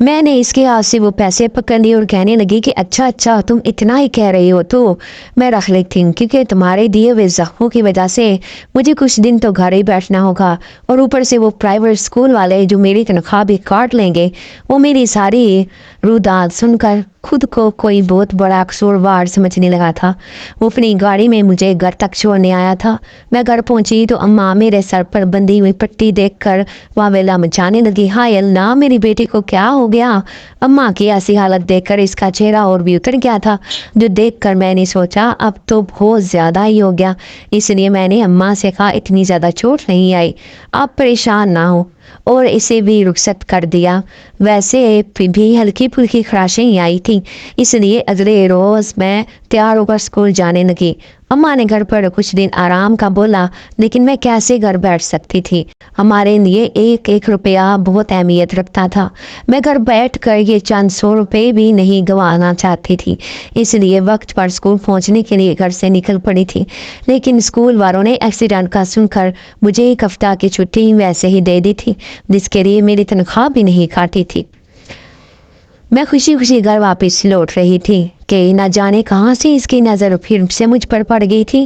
میں نے اس کے ہاتھ سے وہ پیسے پکڑ لیے اور کہنے لگی کہ اچھا تم اتنا ہی کہہ رہی ہو تو میں رکھ لیتی ہوں، کیونکہ تمہارے دیے ہوئے زخموں کی وجہ سے مجھے کچھ دن تو گھر ہی بیٹھنا ہوگا، اور اوپر سے وہ پرائیویٹ اسکول والے جو میری تنخواہ بھی کاٹ لیں گے۔ وہ میری ساری روداد سن کر خود کو کوئی بہت بڑا قصوروار سمجھنے لگا تھا۔ وہ اپنی گاڑی میں مجھے گھر تک چھوڑنے آیا تھا۔ میں گھر پہنچی تو اماں میرے سر پر بندھی ہوئی پٹی دیکھ کر واویلا مچانے لگی۔ ہائے اللہ، میری بیٹی کو کیا ہو گیا؟ اماں کی ایسی حالت دیکھ کر اس کا چہرہ اور بھی اتر گیا تھا، جو دیکھ کر میں نے سوچا اب تو بہت زیادہ ہی ہو گیا۔ اس لیے میں نے اماں سے کہا اتنی زیادہ چوٹ نہیں آئی، آپ پریشان نہ ہو، اور اسے بھی رخصت کر دیا۔ ویسے بھی ہلکی پھلکی خراشیں ہی آئی تھیں، اس لیے اگلے روز میں تیار ہو کر اسکول جانے لگی۔ اماں نے گھر پر کچھ دن آرام کا بولا، لیکن میں کیسے گھر بیٹھ سکتی تھی؟ ہمارے لیے ایک ایک روپیہ بہت اہمیت رکھتا تھا۔ میں گھر بیٹھ کر یہ چند 100 روپے بھی نہیں گنوانا چاہتی تھی، اس لیے وقت پر اسکول پہنچنے کے لیے گھر سے نکل پڑی تھی۔ لیکن اسکول والوں نے ایکسیڈنٹ کا سن کر مجھے ایک ہفتہ کی چھٹی ویسے ہی دے دی تھی، جس کے لیے میری تنخواہ بھی نہیں کاٹی تھی۔ میں خوشی خوشی گھر واپس لوٹ رہی تھی کہ نہ جانے کہاں سے اس کی نظر پھر سے مجھ پر پڑ گئی تھی۔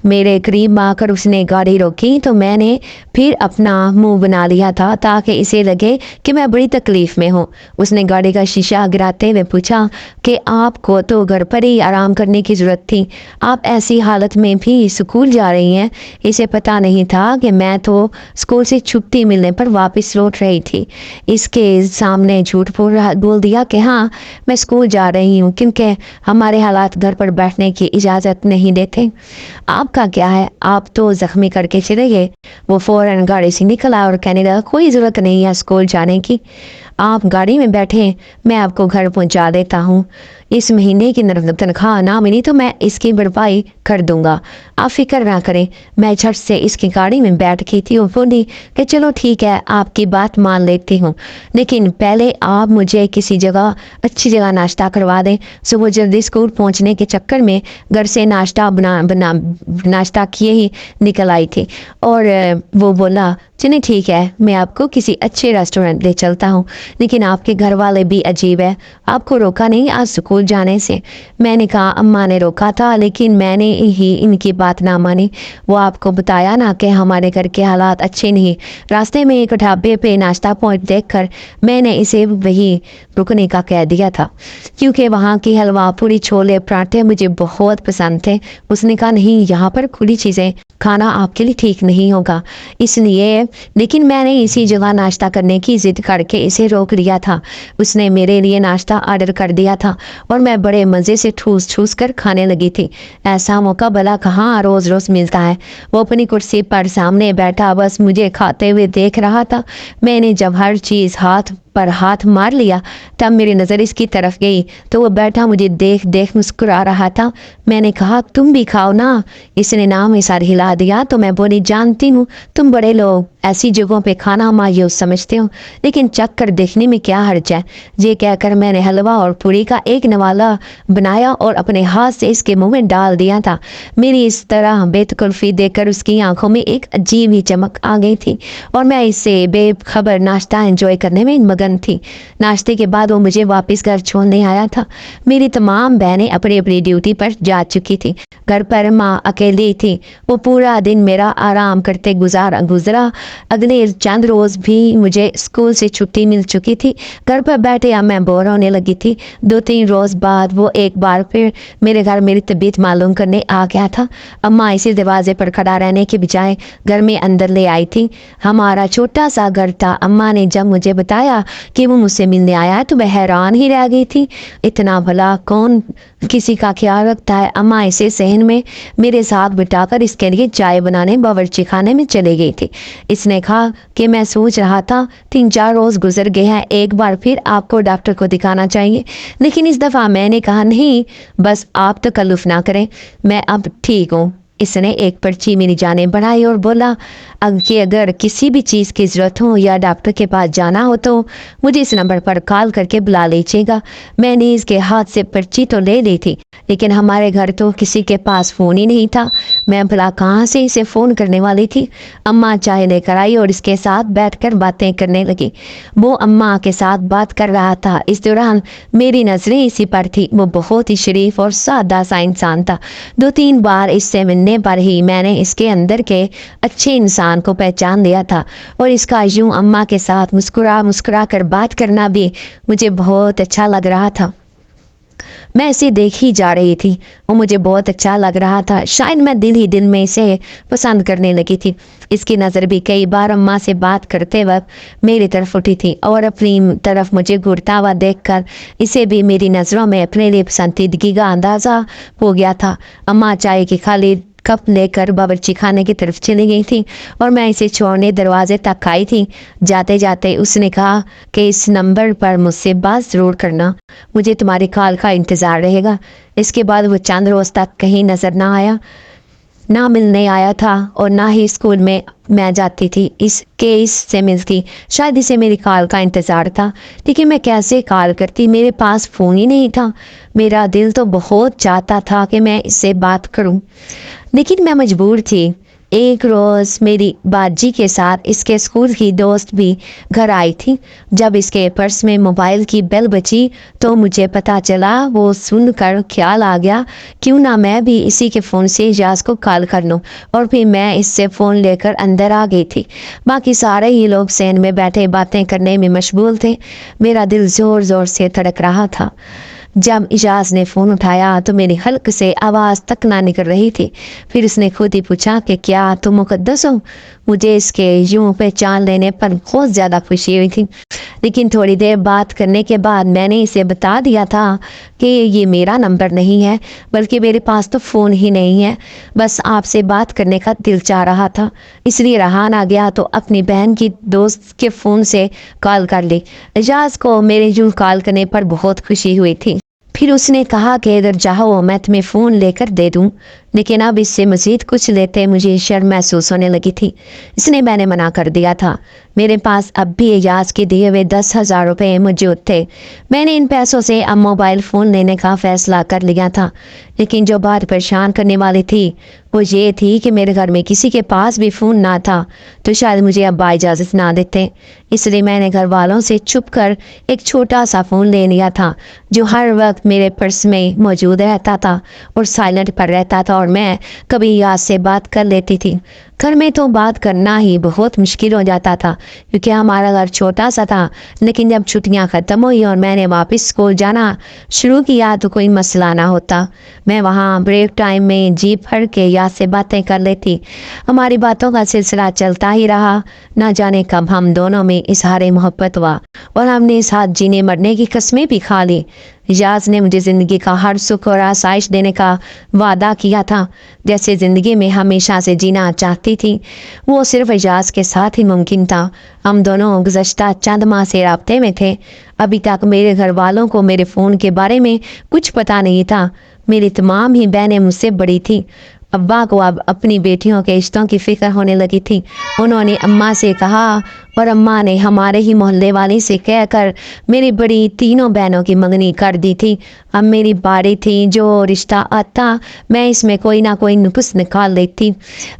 میرے قریب آ کر اس نے گاڑی روکی تو میں نے پھر اپنا منہ بنا لیا تھا تاکہ اسے لگے کہ میں بڑی تکلیف میں ہوں۔ اس نے گاڑی کا شیشہ گراتے ہوئے پوچھا کہ آپ کو تو گھر پر ہی آرام کرنے کی ضرورت تھی، آپ ایسی حالت میں بھی اسکول جا رہی ہیں؟ اسے پتہ نہیں تھا کہ میں تو اسکول سے چھٹی ملنے پر واپس لوٹ رہی تھی۔ اس کے سامنے جھوٹ بول دیا کہ ہاں میں اسکول جا رہی ہوں، کیونکہ ہمارے حالات گھر پر بیٹھنے کی اجازت نہیں دیتے۔ آپ کا کیا ہے، آپ تو زخمی کر کے چلے گئے۔ وہ فوراً گاڑی سے نکلا اور کہنے لگا کوئی ضرورت نہیں ہے اسکول جانے کی، آپ گاڑی میں بیٹھیں، میں آپ کو گھر پہنچا دیتا ہوں۔ اس مہینے کی تنخواہ نہ ملی تو میں اس کی بھرپائی کر دوں گا، آپ فکر نہ کریں۔ میں جھٹ سے اس کی گاڑی میں بیٹھ گئی تھی اور بولی کہ چلو ٹھیک ہے، آپ کی بات مان لیتی ہوں، لیکن پہلے آپ مجھے کسی جگہ اچھی جگہ ناشتہ کروا دیں۔ صبح جلدی اسکول پہنچنے کے چکر میں گھر سے ناشتہ کیے ہی نکل آئی تھی، اور وہ بولا چلیں ٹھیک ہے، میں آپ کو کسی اچھے ریسٹورنٹ لے چلتا ہوں، لیکن آپ کے گھر والے بھی عجیب ہے، آپ کو روکا نہیں آج اسکول جانے سے؟ میں نے کہا اماں نے روکا تھا، لیکن میں نے ہی ان کی بات نہ مانی۔ وہ آپ کو بتایا نا کہ ہمارے گھر کے حالات اچھے نہیں۔ راستے میں ایک ڈھابے پہ ناشتہ پوائنٹ دیکھ کر میں نے اسے وہی رکنے کا کہہ دیا تھا، کیونکہ وہاں کی حلوہ پوری چھولے پراٹھے مجھے بہت پسند تھے۔ اس نے کہا نہیں، یہاں پر کھلی چیزیں کھانا آپ کے لیے ٹھیک نہیں ہوگا، اس لیے لیکن میں نے اسی جگہ ناشتہ کرنے کی ضد کر کے اسے روک لیا تھا۔ اس نے میرے لیے ناشتہ آرڈر کر دیا تھا اور میں بڑے مزے سے ٹھوس کر کھانے لگی تھی۔ ایسا موقع بھلا کہاں روز روز ملتا ہے۔ وہ اپنی کرسی پر سامنے بیٹھا بس مجھے کھاتے ہوئے دیکھ رہا تھا۔ میں نے جب ہر چیز ہاتھ پر ہاتھ مار لیا تب میری نظر اس کی طرف گئی تو وہ بیٹھا مجھے دیکھ مسکرا رہا تھا۔ میں نے کہا تم بھی کھاؤ نا۔ اس نے نام سر ہلا دیا تو میں بولی جانتی ہوں تم بڑے لوگ ایسی جگہوں پہ کھانا مایوس سمجھتے ہو، لیکن چکھ کر دیکھنے میں کیا حرج ہے۔ یہ کہہ کر میں نے حلوہ اور پوری کا ایک نوالا بنایا اور اپنے ہاتھ سے اس کے منہ میں ڈال دیا تھا۔ میری اس طرح بے تکلفی دیکھ کر اس کی آنکھوں میں ایک عجیب ہی چمک آ گئی تھی اور میں اس سے بے خبر ناشتہ انجوائے کرنے میں مگن تھی۔ ناشتے کے بعد وہ مجھے واپس گھر چھوڑنے آیا تھا۔ میری تمام بہنیں اپنی اپنی ڈیوٹی پر جا چکی تھی، گھر پر ماں اکیلی تھی۔ وہ پورا دن میرا آرام کرتے گزرا۔ اگلے چند روز بھی مجھے اسکول سے چھٹی مل چکی تھی۔ گھر پر بیٹھے اب میں بور ہونے لگی تھی۔ 2-3 روز بعد وہ ایک بار پھر میرے گھر میری طبیعت معلوم کرنے آ گیا تھا۔ اماں اسے دروازے پر کھڑا رہنے کے بجائے گھر میں اندر لے آئی تھی۔ ہمارا چھوٹا سا گھر تھا۔ اماں نے جب مجھے بتایا کہ وہ مجھ سے ملنے آیا تو میں حیران ہی رہ گئی تھی۔ اتنا بھلا کون کسی کا خیال رکھتا ہے۔ اماں اسے صحن میں میرے ساتھ بٹھا کر اس کے لیے چائے بنانے باورچی خانے میں چلے گئی تھی۔ اس نے کہا کہ میں سوچ رہا تھا 3-4 روز گزر گئے ہیں، ایک بار پھر آپ کو ڈاکٹر کو دکھانا چاہیے، لیکن اس دفعہ میں نے کہا نہیں، بس آپ تکلف نہ کریں، میں اب ٹھیک ہوں۔ اس نے ایک پرچی میری جانب بڑھائی اور بولا کہ اگر کسی بھی چیز کی ضرورت ہو یا ڈاکٹر کے پاس جانا ہو تو مجھے اس نمبر پر کال کر کے بلا لیجیے گا۔ میں نے اس کے ہاتھ سے پرچی تو لے لی تھی، لیکن ہمارے گھر تو کسی کے پاس فون ہی نہیں تھا، میں بھلا کہاں سے اسے فون کرنے والی تھی۔ اماں چائے لے کر آئی اور اس کے ساتھ بیٹھ کر باتیں کرنے لگی۔ وہ اماں کے ساتھ بات کر رہا تھا، اس دوران میری نظریں اسی پر تھی۔ وہ بہت ہی شریف اور سادہ سا انسان تھا۔ 2-3 بار اس سے ملنے پر ہی میں نے اس کے اندر کے اچھے انسان کو پہچان لیا تھا، اور اس کا یوں اماں کے ساتھ مسکرا کر بات کرنا بھی مجھے بہت اچھا لگ رہا تھا۔ میں اسے دیکھ ہی جا رہی تھی، وہ مجھے بہت اچھا لگ رہا تھا، شاید میں دل ہی دل میں اسے پسند کرنے لگی تھی۔ اس کی نظر بھی کئی بار اماں سے بات کرتے وقت میری طرف اٹھی تھی، اور اپنی طرف مجھے گھورتا ہوا دیکھ کر اسے بھی میری نظروں میں اپنے لیے پسندیدگی کا اندازہ ہو گیا تھا۔ اماں چائے کی خالی کپ لے کر باورچی خانے کی طرف چلی گئی تھی، اور میں اسے چھوڑنے دروازے تک آئی تھی۔ جاتے جاتے اس نے کہا کہ اس نمبر پر مجھ سے بات ضرور کرنا، مجھے تمہاری کال کا انتظار رہے گا۔ اس کے بعد وہ چند روز تک کہیں نظر نہ ملنے آیا تھا، اور نہ ہی اسکول میں جاتی تھی اس سے ملتی۔ شاید اسے میری کال کا انتظار تھا، لیکن میں کیسے کال کرتی، میرے پاس فون ہی نہیں تھا۔ میرا دل تو بہت چاہتا تھا کہ میں اس سے بات کروں، لیکن میں مجبور تھی۔ ایک روز میری باجی کے ساتھ اس کے اسکول کی دوست بھی گھر آئی تھی۔ جب اس کے پرس میں موبائل کی بیل بجی تو مجھے پتا چلا، وہ سن کر خیال آ گیا کیوں نہ میں بھی اسی کے فون سے اجاز کو کال کر لوں، اور پھر میں اس سے فون لے کر اندر آ گئی تھی۔ باقی سارے ہی لوگ صحن میں بیٹھے باتیں کرنے میں مشغول تھے۔ میرا دل زور زور سے دھڑک رہا تھا۔ جب اجاز نے فون اٹھایا تو میری حلق سے آواز تک نہ نکل رہی تھی۔ پھر اس نے خود ہی پوچھا کہ کیا تم مقدس ہو؟ مجھے اس کے یوں پہچان لینے پر بہت زیادہ خوشی ہوئی تھی، لیکن تھوڑی دیر بات کرنے کے بعد میں نے اسے بتا دیا تھا کہ یہ میرا نمبر نہیں ہے، بلکہ میرے پاس تو فون ہی نہیں ہے، بس آپ سے بات کرنے کا دل چاہ رہا تھا، اس لیے رہا نہ گیا تو اپنی بہن کی دوست کے فون سے کال کر لی۔ اجاز کو میرے یوں کال کرنے پر بہت خوشی ہوئی تھی۔ پھر اس نے کہا کہ اگر چاہو میں تمہیں فون لے کر دے دوں، لیکن اب اس سے مزید کچھ لیتے مجھے شرم محسوس ہونے لگی تھی، اس نے میں نے منع کر دیا تھا۔ میرے پاس اب بھی اجاز کے دیے ہوئے 10,000 روپے موجود تھے۔ میں نے ان پیسوں سے اب موبائل فون لینے کا فیصلہ کر لیا تھا، لیکن جو بات پریشان کرنے والی تھی وہ یہ تھی کہ میرے گھر میں کسی کے پاس بھی فون نہ تھا تو شاید مجھے ابا اجازت نہ دیتے، اس لیے میں نے گھر والوں سے چھپ کر ایک چھوٹا سا فون لے لیا تھا جو ہر وقت میرے پرس میں موجود رہتا تھا اور سائلنٹ پر رہتا تھا، اور میں کبھی یاد سے بات کر لیتی تھی۔ گھر میں تو بات کرنا ہی بہت مشکل ہو جاتا تھا کیونکہ ہمارا گھر چھوٹا سا تھا، لیکن جب چھٹیاں ختم ہوئی اور میں نے واپس اسکول جانا شروع کیا تو کوئی مسئلہ نہ ہوتا۔ میں وہاں بریک ٹائم میں جی پھڑ کے یاد سے باتیں کر لیتی۔ ہماری باتوں کا سلسلہ چلتا ہی رہا، نہ جانے کب ہم دونوں میں اظہار محبت ہوا اور ہم نے ساتھ جینے مرنے کی قسمیں بھی کھا لی۔ اجاز نے مجھے زندگی کا ہر سکھ اور آسائش دینے کا وعدہ کیا تھا، جیسے زندگی میں ہمیشہ سے جینا چاہتی تھی وہ صرف اجاز کے ساتھ ہی ممکن تھا۔ ہم دونوں گزشتہ چند ماہ سے رابطے میں تھے۔ ابھی تک میرے گھر والوں کو میرے فون کے بارے میں کچھ پتہ نہیں تھا۔ میری تمام ہی بہنیں مجھ سے بڑی تھیں۔ ابا کو اب اپنی بیٹیوں کے رشتوں کی فکر ہونے لگی تھی۔ انہوں نے اماں سے کہا اور اماں نے ہمارے ہی محلے والی سے کہہ کر میری بڑی تینوں بہنوں کی منگنی کر دی تھی۔ اب میری باری تھی، جو رشتہ آتا میں اس میں کوئی نہ کوئی نقص نکال لیتی۔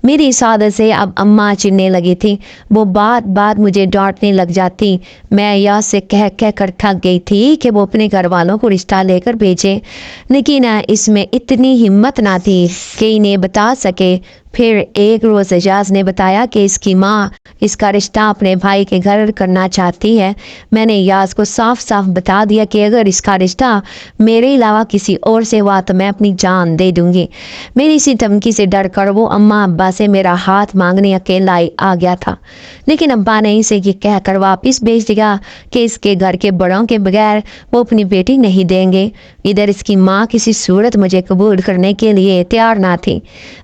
میری اس عادت سے اب اماں چڑھنے لگی تھی، وہ بات بات مجھے ڈانٹنے لگ جاتی۔ میں یا سے کہہ کر تھک گئی تھی کہ وہ اپنے گھر والوں کو رشتہ لے کر بھیجے، لیکن اس میں اتنی ہمت نہ تھی کہ انہیں بتا سکے۔ پھر ایک روز اجاز نے بتایا کہ اس کی ماں اس کا رشتہ اپنے بھائی کے گھر کرنا چاہتی ہے۔ میں نے اجاز کو صاف صاف بتا دیا کہ اگر اس کا رشتہ میرے علاوہ کسی اور سے ہوا تو میں اپنی جان دے دوں گی۔ میری اسی دھمکی سے ڈر کر وہ اماں ابا سے میرا ہاتھ مانگنے اکیلا آ گیا تھا، لیکن ابا نے اسے یہ کہہ کر واپس بھیج دیا کہ اس کے گھر کے بڑوں کے بغیر وہ اپنی بیٹی نہیں دیں گے۔ ادھر اس کی ماں کسی صورت مجھے قبول کرنے کے لیے تیار نہ تھی۔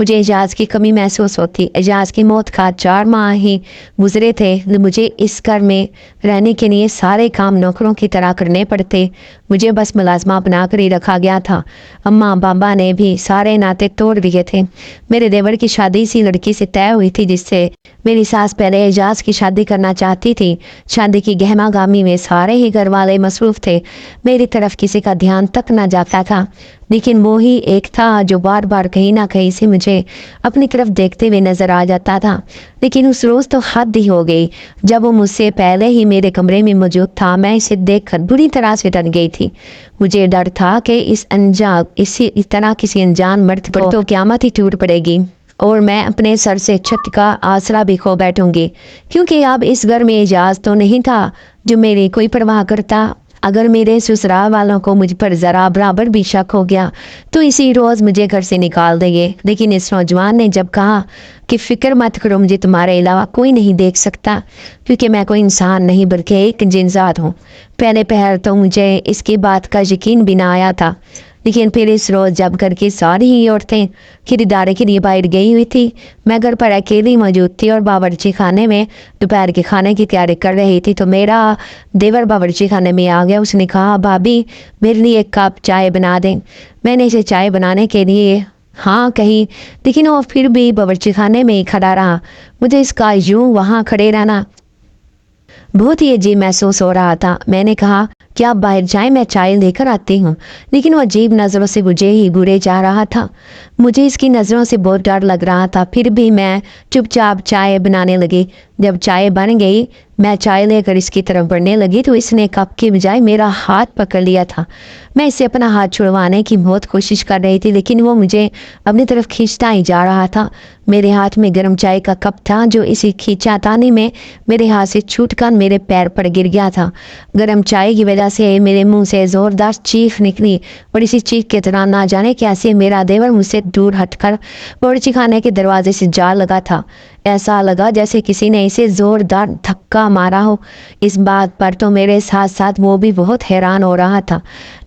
مجھے اعجاز کی کمی محسوس ہوتی۔ اعجاز کی موت کا 4 ماہ ہی گزرے تھے۔ مجھے اس گھر میں رہنے کے لیے سارے کام نوکروں کی طرح کرنے پڑتے۔ مجھے بس ملازمہ بنا کر ہی رکھا گیا تھا۔ اماں بابا نے بھی سارے ناطے توڑ دیے تھے۔ میرے دیور کی شادی اسی لڑکی سے طے ہوئی تھی جس سے میری ساس پہلے اعجاز کی شادی کرنا چاہتی تھی۔ شادی کی گہما گامی میں سارے ہی گھر والے مصروف تھے۔ میری طرف کسی کا دھیان تک نہ جاتا تھا، لیکن وہی ایک تھا جو بار بار کہیں نہ کہیں سے مجھے اپنی طرف دیکھتے ہوئے نظر آ جاتا تھا۔ لیکن اس روز تو حد ہی ہو گئی جب وہ مجھ سے پہلے ہی میرے کمرے میں موجود تھا۔ میں اسے دیکھ کر بری طرح سے ڈر گئی تھی۔ مجھے ڈر تھا کہ اسی طرح کسی انجان مرد پر تو قیامت ہی ٹوٹ پڑے گی اور میں اپنے سر سے چھت کا آسرا بھی کھو بیٹھوں گی، کیونکہ اب اس گھر میں اعجاز تو نہیں تھا جو میری کوئی پرواہ کرتا۔ اگر میرے سسرال والوں کو مجھ پر ذرا برابر بھی شک ہو گیا تو اسی روز مجھے گھر سے نکال دیں گے۔ لیکن اس نوجوان نے جب کہا کہ فکر مت کرو، مجھے تمہارے علاوہ کوئی نہیں دیکھ سکتا، کیونکہ میں کوئی انسان نہیں بلکہ ایک جن ذات ہوں، پہلے پہر تو مجھے اس کی بات کا یقین بھی نہ آیا تھا۔ لیکن پھر اس روز جب گھر کی ساری ہی عورتیں خریداری کے لیے باہر گئی ہوئی تھی، میں گھر پر اکیلی موجود تھی اور باورچی خانے میں دوپہر کے کھانے کی تیاری کر رہی تھی تو میرا دیور باورچی خانے میں آ گیا۔ اس نے کہا، بھابی میرے لیے ایک کپ چائے بنا دیں۔ میں نے اسے چائے بنانے کے لیے ہاں کہی، لیکن وہ پھر بھی باورچی خانے میں ہی کھڑا رہا۔ مجھے اس کا یوں وہاں کھڑے رہنا بہت ہی عجیب محسوس ہو رہا تھا۔ میں نے کہا کہ آپ باہر جائیں، میں چائے لے کر آتی ہوں، لیکن وہ عجیب نظروں سے مجھے ہی گھورے جا رہا تھا۔ مجھے اس کی نظروں سے بہت ڈر لگ رہا تھا، پھر بھی میں چپ چاپ چائے بنانے لگی۔ جب چائے بن گئی، میں چائے لے کر اس کی طرف بڑھنے لگی تو اس نے کپ کی بجائے میرا ہاتھ پکڑ لیا تھا۔ میں اسے اپنا ہاتھ چھڑوانے کی بہت کوشش کر رہی تھی، لیکن وہ مجھے اپنی طرف کھینچتا ہی جا رہا تھا۔ میرے ہاتھ میں گرم چائے کا کپ تھا جو اسی کھینچاتانی میں میرے ہاتھ سے چھوٹ کر میرے پیر پر گر گیا تھا۔ گرم چائے کی وجہ سے میرے منہ سے زوردار چیخ نکلی اور اسی چیخ کے دوران نہ جانے کیسے میرا دیور مجھ سے دور ہٹ کر باورچی خانے کے دروازے سے جا لگا تھا۔ ایسا لگا جیسے کسی نے اسے زوردار دھکا مارا ہو۔ اس بات پر تو میرے ساتھ ساتھ وہ بھی بہت حیران ہو رہا تھا۔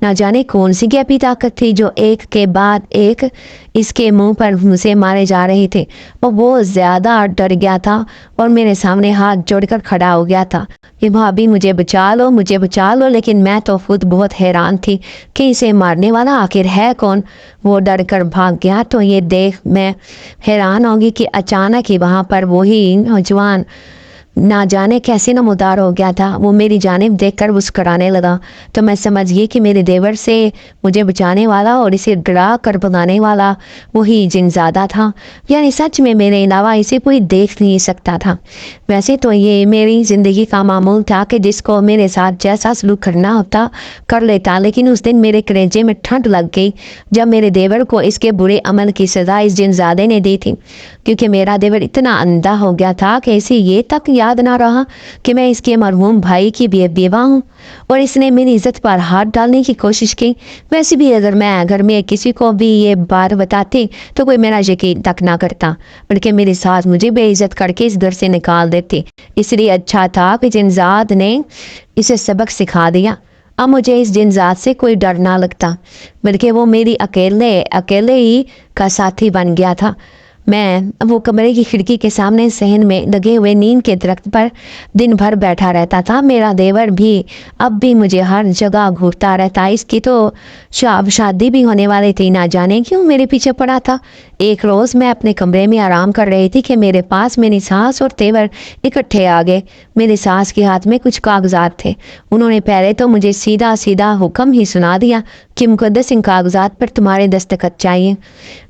نہ جانے کون سی غیبی طاقت تھی جو ایک کے بعد ایک اس کے منہ پر مجھے مارے جا رہے تھے۔ وہ زیادہ ڈر گیا تھا اور میرے سامنے ہاتھ جوڑ کر کھڑا ہو گیا تھا کہ بھابی مجھے بچا لو، مجھے بچا لو، لیکن میں تو خود بہت حیران تھی کہ اسے مارنے والا آخر ہے کون۔ وہ ڈر کر بھاگ گیا تو یہ دیکھ میں حیران ہوگی کہ اچانک ہی وہاں پر وہی نوجوان نہ جانے کیسے نمودار ہو گیا تھا۔ وہ میری جانب دیکھ کر مسکرانے لگا تو میں سمجھ گئی کہ میرے دیور سے مجھے بچانے والا اور اسے ڈرا کر بھگانے والا وہی جن زادہ تھا، یعنی سچ میں میرے علاوہ اسے کوئی دیکھ نہیں سکتا تھا۔ ویسے تو یہ میری زندگی کا معمول تھا کہ جس کو میرے ساتھ جیسا سلوک کرنا ہوتا کر لیتا، لیکن اس دن میرے کلیجے میں ٹھنڈ لگ گئی جب میرے دیور کو اس کے برے عمل کی سزا اس جن زادے نے دی تھی، کیونکہ میرا دیور اتنا اندھا ہو گیا تھا کہ اسے یہ تک یاد نہ رہا کہ میں اس کے مرحوم بھائی کی بیوہ ہوں اور اس نے میری عزت پر ہاتھ ڈالنے کی کوشش کی۔ ویسے بھی اگر میں گھر میں کسی کو بھی یہ بات بتاتی تو کوئی میرا یقین تک نہ کرتا، بلکہ میری ساس مجھے بے عزت کر کے اس گھر سے نکال دیتی۔ اس لیے اچھا تھا کہ جنزاد نے اسے سبق سکھا دیا۔ اب مجھے اس جنزاد سے کوئی ڈر نہ لگتا، بلکہ وہ میری اکیلے ہی کا ساتھی بن گیا تھا۔ میں وہ کمرے کی کھڑکی کے سامنے صحن میں لگے ہوئے نیم کے درخت پر دن بھر بیٹھا رہتا تھا۔ میرا دیور بھی اب بھی مجھے ہر جگہ گھورتا رہتا۔ اس کی تو شادی بھی ہونے والی تھی، نہ جانے کیوں میرے پیچھے پڑا تھا۔ ایک روز میں اپنے کمرے میں آرام کر رہی تھی کہ میرے پاس میری ساس اور دیور اکٹھے آ گئے۔ میری ساس کے ہاتھ میں کچھ کاغذات تھے۔ انہوں نے پہلے تو مجھے سیدھا حکم ہی سنا دیا کہ مقدس ان کاغذات پر تمہارے دستخط چاہیے۔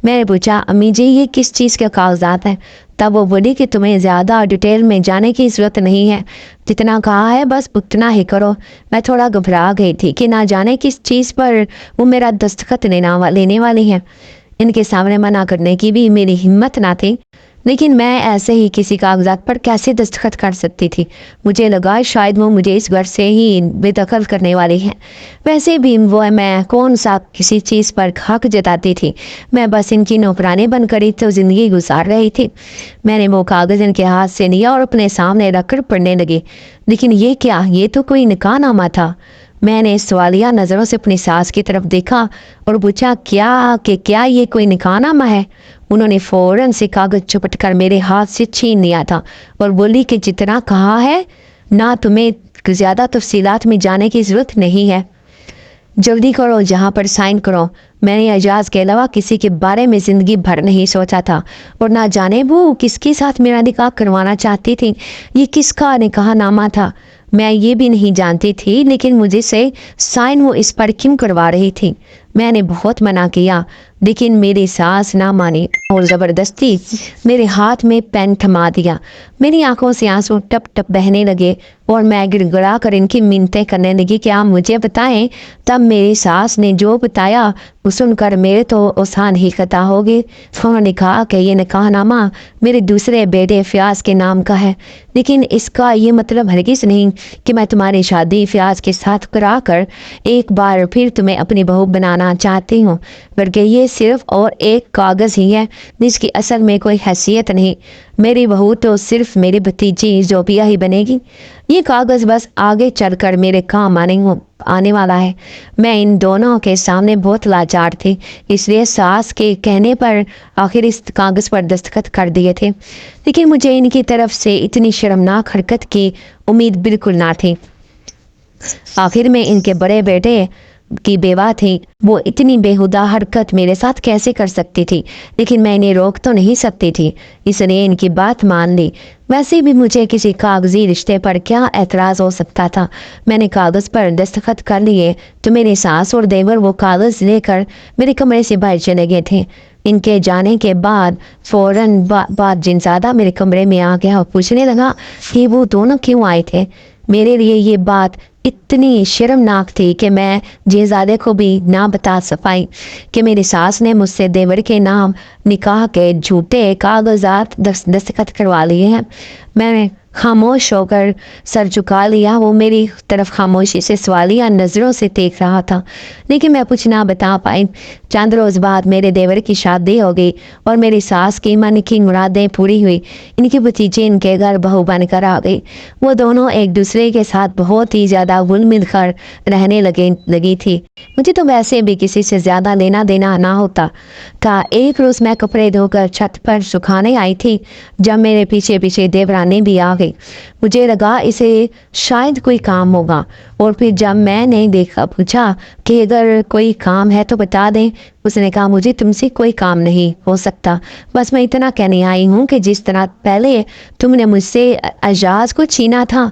میں نے پوچھا، امی جی یہ کس چیز کے کاغذات ہیں؟ تب وہ بولی کہ تمہیں زیادہ ڈیٹیل میں جانے کی ضرورت نہیں ہے، جتنا کہا ہے بس اتنا ہی کرو۔ میں تھوڑا گھبرا گئی تھی کہ نہ جانے کس چیز پر وہ میرا دستخط لینے والی ہے۔ ان کے سامنے منع کرنے کی بھی میری ہمت نہ تھی، لیکن میں ایسے ہی کسی کاغذات پر کیسے دستخط کر سکتی تھی؟ مجھے لگا شاید وہ مجھے اس گھر سے ہی بے دخل کرنے والی ہے۔ ویسے بھی وہ میں کون سا کسی چیز پر حق جتاتی تھی؟ میں بس ان کی نوکرانی بن کر تو زندگی گزار رہی تھی۔ میں نے وہ کاغذ ان کے ہاتھ سے لیا اور اپنے سامنے رکھ کر پڑھنے لگی۔ لیکن یہ کیا؟ یہ تو کوئی نکاح نامہ تھا۔ میں نے سوالیہ نظروں سے اپنی ساس کی طرف دیکھا اور پوچھا، کیا یہ کوئی نکاح نامہ ہے؟ انہوں نے فوراً سے کاغذ چپٹ کر میرے ہاتھ سے چھین لیا تھا اور بولی کہ جتنا کہا ہے نہ تمہیں زیادہ تفصیلات میں جانے کی ضرورت نہیں ہے، جلدی کرو، جہاں پر سائن کرو۔ میں نے اعجاز کے علاوہ کسی کے بارے میں زندگی بھر نہیں سوچا تھا، اور نہ جانے وہ کس کے ساتھ میرا نکاح کروانا چاہتی تھی، یہ کس کا نکاح نامہ تھا میں یہ بھی نہیں جانتی تھی، لیکن مجھے سے سائن وہ اس پر کیوں کروا رہی تھی؟ میں نے بہت منع کیا لیکن میری ساس نہ مانی اور زبردستی میرے ہاتھ میں پین تھما دیا۔ میری آنکھوں سے آنسو ٹپ ٹپ بہنے لگے اور میں گڑ گڑا کر ان کی منتیں کرنے لگی کہ آپ مجھے بتائیں۔ تب میری ساس نے جو بتایا وہ سن کر میرے تو اوسان ہی قطع ہو گئے۔ انہوں نے کہا کہ یہ نکاح نامہ میرے دوسرے بیٹے فیاض کے نام کا ہے، لیکن اس کا یہ مطلب ہرگز نہیں کہ میں تمہاری شادی فیاض کے ساتھ کرا کر ایک بار پھر تمہیں اپنی بہو بنانا چاہتی ہوں، بلکہ یہ صرف اور ایک کاغذ ہی ہے جس کی اصل میں کوئی حیثیت نہیں۔ میری بہو تو صرف میری بھتیجی زوبیہ ہی بنے گی۔ یہ کاغذ بس آگے چل کر میرے کام آنے والا ہے۔ میں ان دونوں کے سامنے بہت لاچار تھی، اس لیے ساس کے کہنے پر آخر اس کاغذ پر دستخط کر دیے تھے، لیکن مجھے ان کی طرف سے اتنی شرمناک حرکت کی امید بالکل نہ تھی۔ آخر میں ان کے بڑے بیٹے کی بیوہ تھی، وہ اتنی بےہودہ حرکت میرے ساتھ کیسے کر سکتی تھی؟ لیکن میں انہیں روک تو نہیں سکتی تھی، اس لیے ان کی بات مان لی۔ ویسے بھی مجھے کسی کاغذی رشتے پر کیا اعتراض ہو سکتا تھا؟ میں نے کاغذ پر دستخط کر لیے تو میری ساس اور دیور وہ کاغذ لے کر میرے کمرے سے باہر چلے گئے تھے۔ ان کے جانے کے بعد فوراً بعد جنزادہ میرے کمرے میں آ گیا اور پوچھنے لگا کہ وہ دونوں کیوں آئے تھے۔ میرے لیے یہ بات اتنی شرمناک تھی کہ میں جنزادے کو بھی نہ بتا سکائی کہ میری ساس نے مجھ سے دیور کے نام نکاح کے جھوٹے کاغذات دستخط کروا لیے ہیں۔ میں نے خاموش ہو کر سر جھکا لیا۔ وہ میری طرف خاموشی سے سوالیہ نظروں سے دیکھ رہا تھا، لیکن میں کچھ نہ بتا پائی۔ چند روز بعد میرے دیور کی شادی ہو گئی اور میری ساس کی من کی مرادیں پوری ہوئی۔ ان کی بھتیجی ان کے گھر بہو بن کر آ گئی۔ وہ دونوں ایک دوسرے کے ساتھ بہت ہی زیادہ گل مل کر رہنے لگی تھی۔ مجھے تو ویسے بھی کسی سے زیادہ لینا دینا نہ ہوتا تھا۔ ایک روز میں کپڑے دھو کر چھت پر سکھانے آئی تھی جب میرے پیچھے پیچھے دیورانی بھی آ گئی۔ مجھے لگا اسے شاید کوئی کام ہوگا، اور پھر جب میں نے پوچھا کہ اگر کوئی کام ہے تو بتا دیں، اس نے کہا مجھے تم سے کوئی کام نہیں ہو سکتا، بس میں اتنا کہنے آئی ہوں کہ جس طرح پہلے تم نے مجھ سے اعجاز کو چھینا تھا،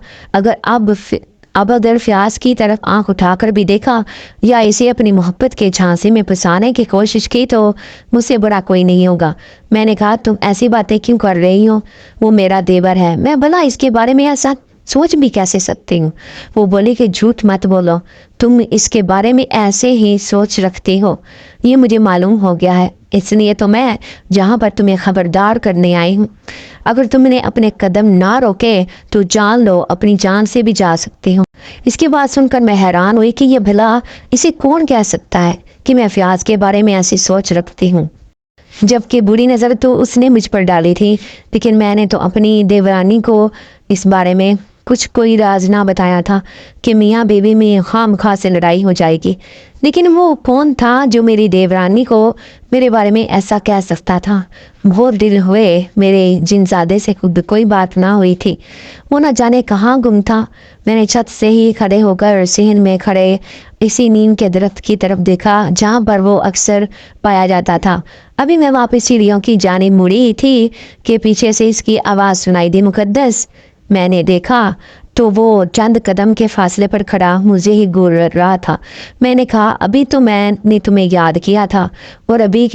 اگر فیاض کی طرف آنکھ اٹھا کر بھی دیکھا یا اسے اپنی محبت کے جھانسے میں پھنسانے کی کوشش کی تو مجھ سے برا کوئی نہیں ہوگا۔ میں نے کہا تم ایسی باتیں کیوں کر رہی ہو؟ وہ میرا دیور ہے، میں بھلا اس کے بارے میں ایسا سوچ بھی کیسے سکتی ہوں؟ وہ بولی کہ جھوٹ مت بولو، تم اس کے بارے میں ایسے ہی سوچ رکھتی ہو، یہ مجھے معلوم ہو گیا ہے، اس لیے تو میں جہاں پر تمہیں خبردار کرنے آئی ہوں۔ اگر تم نے اپنے قدم نہ روکے تو جان لو اپنی جان سے بھی جا سکتی ہوں۔ اس کی بات سن کر میں حیران ہوئی کہ یہ بھلا اسے کون کہہ سکتا ہے کہ میں فیاض کے بارے میں ایسی سوچ رکھتی ہوں، جبکہ بری نظر تو اس نے مجھ پر ڈالی تھی۔ لیکن میں نے تو اپنی دیورانی کو اس بارے میں کوئی راز نہ بتایا تھا کہ میاں بیوی میں خام خواہ سے لڑائی ہو جائے گی۔ لیکن وہ کون تھا جو میری دیورانی کو میرے بارے میں ایسا کہہ سکتا تھا؟ بہت دل ہوئے میرے جنزادے سے خود کوئی بات نہ ہوئی تھی، وہ نہ جانے کہاں گم تھا۔ میں نے چھت سے ہی کھڑے ہو کر صحن میں کھڑے اسی نیم کے درخت کی طرف دیکھا جہاں پر وہ اکثر پایا جاتا تھا۔ ابھی میں واپس سیڑھیوں کی جانب مڑی تھی کہ پیچھے سے اس کی آواز سنائی دی، مقدس! میں نے دیکھا تو وہ چند قدم کے فاصلے پر کھڑا مجھے ہی گور رہا تھا۔ میں نے کہا ابھی تو میں نے تمہیں یاد کیا تھا اور ابھی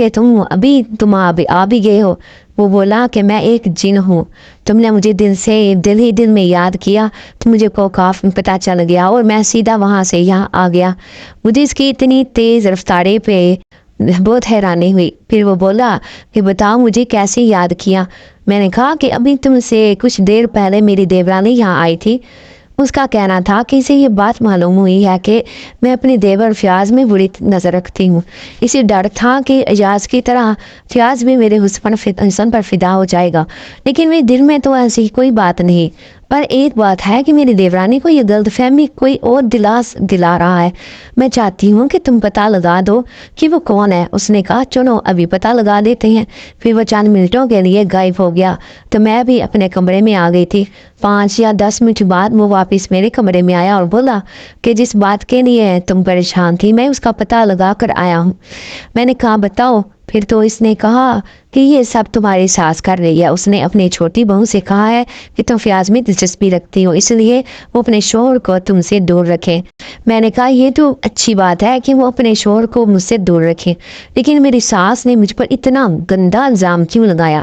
تم آ بھی گئے ہو۔ وہ بولا کہ میں ایک جن ہوں، تم نے مجھے دل میں یاد کیا تو مجھے کو کافی پتہ چل گیا اور میں سیدھا وہاں سے یہاں آ گیا۔ مجھے اس کی اتنی تیز رفتاری پہ بہت حیرانی ہوئی۔ پھر وہ بولا کہ بتاؤ مجھے کیسے یاد کیا؟ میں نے کہا کہ ابھی تم سے کچھ دیر پہلے میری دیورانی یہاں آئی تھی۔ اس کا کہنا تھا کہ اسے یہ بات معلوم ہوئی ہے کہ میں اپنے دیور فیاض میں بری نظر رکھتی ہوں۔ اسے ڈر تھا کہ اعجاز کی طرح فیاض بھی میرے حسن پر فدا ہو جائے گا، لیکن میرے دل میں تو ایسی کوئی بات نہیں۔ پر ایک بات ہے کہ میری دیورانی کو یہ غلط فہمی کوئی اور دلا رہا ہے. میں چاہتی ہوں کہ تم پتہ لگا دو کہ وہ کون ہے. اس نے کہا چلو ابھی پتہ لگا دیتے ہیں. پھر وہ چند منٹوں کے لیے غائب ہو گیا تو میں بھی اپنے کمرے میں آ گئی تھی. 5 یا 10 منٹ بعد وہ واپس میرے کمرے میں آیا اور بولا کہ جس بات کے لیے تم پریشان تھی میں اس کا پتہ لگا کر آیا ہوں. میں نے کہا بتاؤ. پھر تو اس نے کہا کہ یہ سب تمہاری ساس کر رہی ہے. اس نے اپنی چھوٹی بہو سے کہا ہے کہ تم فیاض میں دلچسپی رکھتی ہو اس لیے وہ اپنے شوہر کو تم سے دور رکھے. میں نے کہا یہ تو اچھی بات ہے کہ وہ اپنے شوہر کو مجھ سے دور رکھے، لیکن میری ساس نے مجھ پر اتنا گندا الزام کیوں لگایا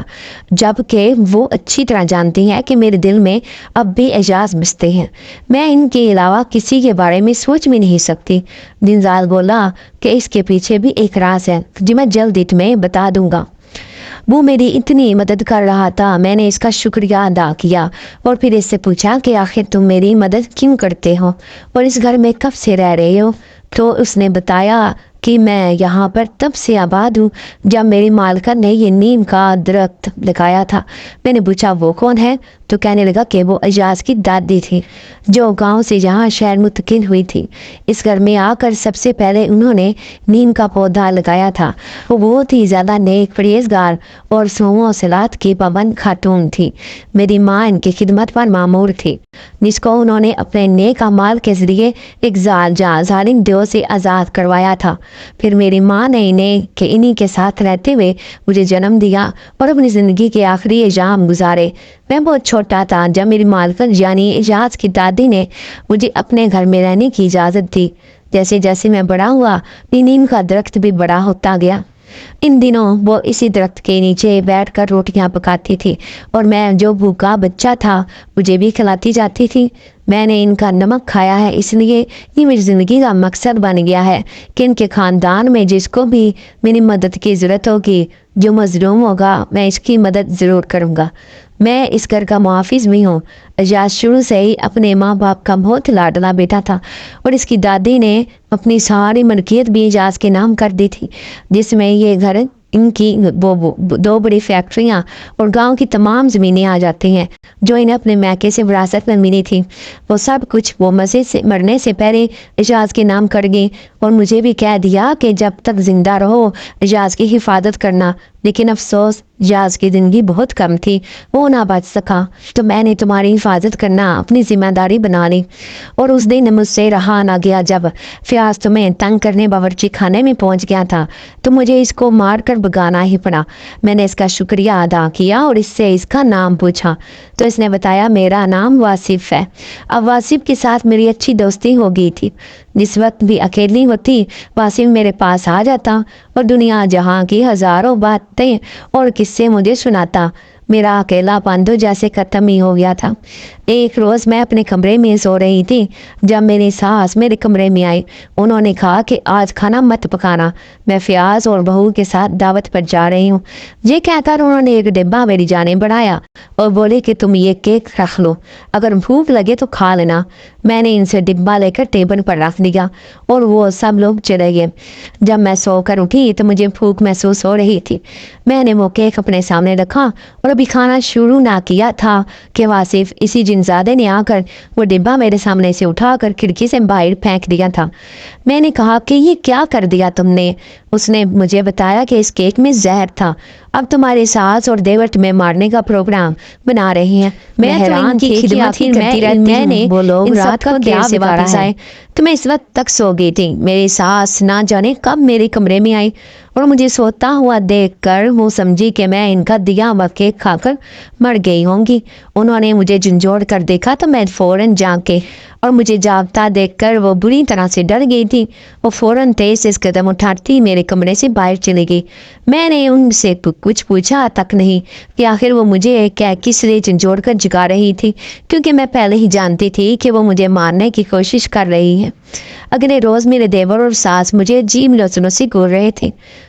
جبکہ وہ اچھی طرح جانتی ہے کہ میرے دل میں اب بھی اعجاز بستے ہیں. میں ان کے علاوہ کسی کے بارے میں سوچ بھی نہیں سکتی. دنزال بولا کہ اس کے پیچھے بھی ایک راز ہے جو میں جلد ہی تمہیں بتا دوں گا. وہ میری اتنی مدد کر رہا تھا. میں نے اس کا شکریہ ادا کیا اور پھر اس سے پوچھا کہ آخر تم میری مدد کیوں کرتے ہو اور اس گھر میں کب سے رہ رہے ہو. تو اس نے بتایا کہ میں یہاں پر تب سے آباد ہوں جب میری مالکہ نے یہ نیم کا درخت لگایا تھا. میں نے پوچھا وہ کون ہے تو کہنے لگا کہ وہ اعجاز کی دادی تھی جو گاؤں سے یہاں شہر منتقل ہوئی تھی. اس گھر میں آ کر سب سے پہلے انہوں نے نیم کا پودا لگایا تھا. وہ بہت ہی زیادہ نیک پرہیزگار اور صوم و صلات کی پابند خاتون تھی. میری ماں ان کی خدمت پر مامور تھی جس کو انہوں نے اپنے نیک اعمال کے ذریعے ایک ظالم دیو سے آزاد کروایا تھا. پھر میری ماں نے انہی کے ساتھ رہتے ہوئے مجھے جنم دیا اور اپنی زندگی کے آخری ایام گزارے. میں بہت چھوٹا تھا جب میری مالکن یعنی اعجاز کی دادی نے مجھے اپنے گھر میں رہنے کی اجازت دی. جیسے جیسے میں بڑا ہوا نیم کا درخت بھی بڑا ہوتا گیا. ان دنوں وہ اسی درخت کے نیچے بیٹھ کر روٹیاں پکاتی تھی اور میں جو بھوکا بچہ تھا مجھے بھی کھلاتی جاتی تھی. میں نے ان کا نمک کھایا ہے اس لیے یہ میری زندگی کا مقصد بن گیا ہے کہ ان کے خاندان میں جس کو بھی میری مدد کی ضرورت ہوگی جو مظلوم ہوگا میں اس کی مدد ضرور کروں گا. میں اس گھر کا محافظ بھی ہوں. اعجاز شروع سے ہی اپنے ماں باپ کا بہت لاڈلا بیٹا تھا اور اس کی دادی نے اپنی ساری ملکیت بھی اعجاز کے نام کر دی تھی جس میں یہ گھر ان کی 2 بڑی فیکٹریاں اور گاؤں کی تمام زمینیں آ جاتی ہیں جو انہیں اپنے میکے سے وراثت میں ملی تھی. وہ سب کچھ وہ مرنے سے پہلے اعجاز کے نام کر گئی اور مجھے بھی کہہ دیا کہ جب تک زندہ رہو اعجاز کی حفاظت کرنا. لیکن افسوس اعجاز کی زندگی بہت کم تھی وہ نہ بچ سکا تو میں نے تمہاری حفاظت کرنا اپنی ذمہ داری بنا لی. اور اس دن مجھ سے رہا نہ گیا جب فیاض تمہیں تنگ کرنے باورچی خانے میں پہنچ گیا تھا تو مجھے اس کو مار کر بگانا ہی پڑا. میں نے اس کا شکریہ ادا کیا اور اس سے اس کا نام پوچھا تو اس نے بتایا میرا نام واصف ہے. اب واصف کے ساتھ میری اچھی دوستی ہو گئی تھی. جس وقت بھی اکیلی ہوتی واصف میرے پاس آ جاتا اور دنیا جہاں کی ہزاروں باتیں اور قصے مجھے سناتا. میرا اکیلا پن تو جیسے ختم ہی ہو گیا تھا. ایک روز میں اپنے کمرے میں سو رہی تھی جب میری ساس میرے کمرے میں آئی. انہوں نے کہا کہ آج کھانا مت پکانا میں فیاض اور بہو کے ساتھ دعوت پر جا رہی ہوں. یہ کہہ کر انہوں نے ایک ڈبہ میری جانب بڑھایا اور بولے کہ تم یہ کیک رکھ لو اگر بھوک لگے تو کھا لینا. میں نے ان سے ڈبہ لے کر ٹیبل پر رکھ دیا اور وہ سب لوگ چلے گئے. جب میں سو کر اٹھی تو مجھے بھوک محسوس ہو رہی تھی. میں نے وہ کیک اپنے سامنے رکھا اور ابھی کھانا شروع نہ کیا تھا کہ واصف اسی جنزادے نے آ کر وہ ڈبہ میرے سامنے سے اٹھا کر کھڑکی سے باہر پھینک دیا تھا. میں نے کہا کہ یہ کیا کر دیا تم نے؟ اس نے مجھے بتایا کہ اس کیک میں زہر تھا. اب تمہارے ساس اور دیور تمہیں مارنے کا پروگرام بنا رہے ہیں. میں حیران تھی کہ میں نے وہ لوگ رات کو کیا واپس آئے تو میں اس وقت تک سو گئی تھی. میری ساس نہ جانے کب میرے کمرے میں آئی اور مجھے سوتا ہوا دیکھ کر وہ سمجھی کہ میں ان کا دیا ہوا کیک کھا کر مر گئی ہوں گی. انہوں نے مجھے جھنجھوڑ کر دیکھا تو میں فوراً جاگ کے اور مجھے جاگتا دیکھ کر وہ بری طرح سے ڈر گئی تھی. وہ فوراً تیز قدم اٹھاتی میرے کمرے سے باہر چلی گئی. میں نے ان سے کچھ پوچھا تک نہیں کہ آخر وہ مجھے کس لیے جھنجھوڑ کر جگا رہی تھی کیونکہ میں پہلے ہی جانتی تھی کہ وہ مجھے مارنے کی کوشش کر رہی ہے. اگلے روز میرے دیور اور ساس مجھے عجیب لوچنوں سے گور رہے تھے.